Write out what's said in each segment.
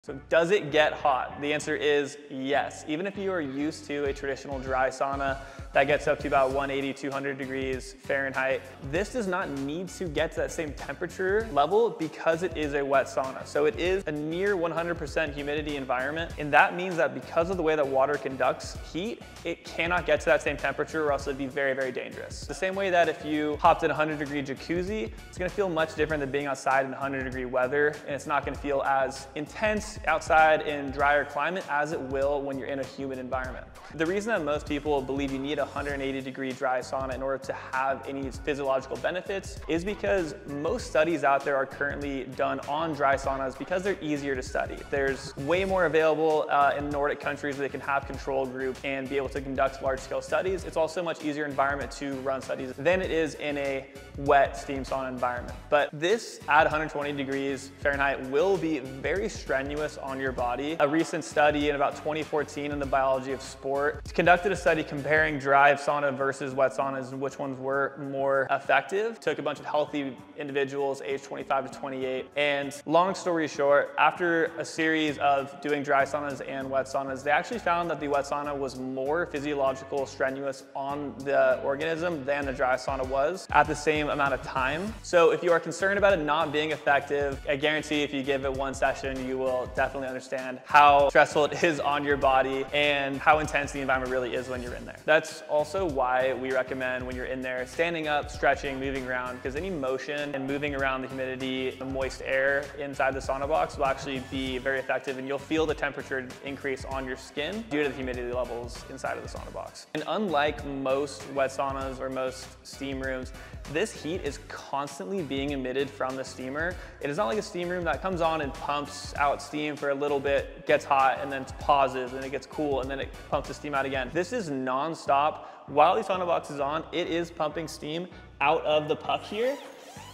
So does it get hot? The answer is yes. Even if you are used to a traditional dry sauna that gets up to about 180, 200 degrees Fahrenheit, this does not need to get to that same temperature level because it is a wet sauna. So it is a near 100% humidity environment. And that means that because of the way that water conducts heat, it cannot get to that same temperature or else it'd be very, very dangerous. The same way that if you hopped in a 100-degree jacuzzi, it's gonna feel much different than being outside in 100-degree weather, and it's not gonna feel as intense outside in drier climate as it will when you're in a humid environment. The reason that most people believe you need a 180-degree dry sauna in order to have any physiological benefits is because most studies out there are currently done on dry saunas because they're easier to study. There's way more available in Nordic countries where they can have control group and be able to conduct large-scale studies. It's also a much easier environment to run studies than it is in a wet steam sauna environment. But this at 120 degrees Fahrenheit will be very strenuous on your body. A recent study in about 2014 in the Biology of Sport conducted a study comparing dry sauna versus wet saunas and which ones were more effective. Took a bunch of healthy individuals aged 25 to 28, and long story short, after a series of doing dry saunas and wet saunas, they actually found that the wet sauna was more physiological strenuous on the organism than the dry sauna was at the same amount of time. So if you are concerned about it not being effective, I guarantee if you give it one session, you will definitely understand how stressful it is on your body and how intense the environment really is when you're in there. That's also why we recommend when you're in there, standing up, stretching, moving around, because any motion and moving around the humidity, the moist air inside the SaunaBox will actually be very effective, and you'll feel the temperature increase on your skin due to the humidity levels inside of the SaunaBox. And unlike most wet saunas or most steam rooms, this heat is constantly being emitted from the steamer. It is not like a steam room that comes on and pumps out steam for a little bit, gets hot, and then pauses, and it gets cool, and then it pumps the steam out again. This is non-stop. While the SaunaBox is on, it is pumping steam out of the puck here,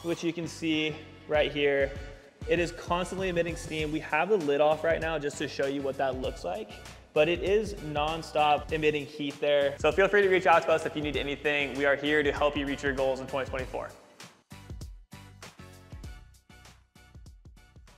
which you can see right here. It is constantly emitting steam. We have the lid off right now just to show you what that looks like, but it is non-stop emitting heat there. So feel free to reach out to us if you need anything. We are here to help you reach your goals in 2024.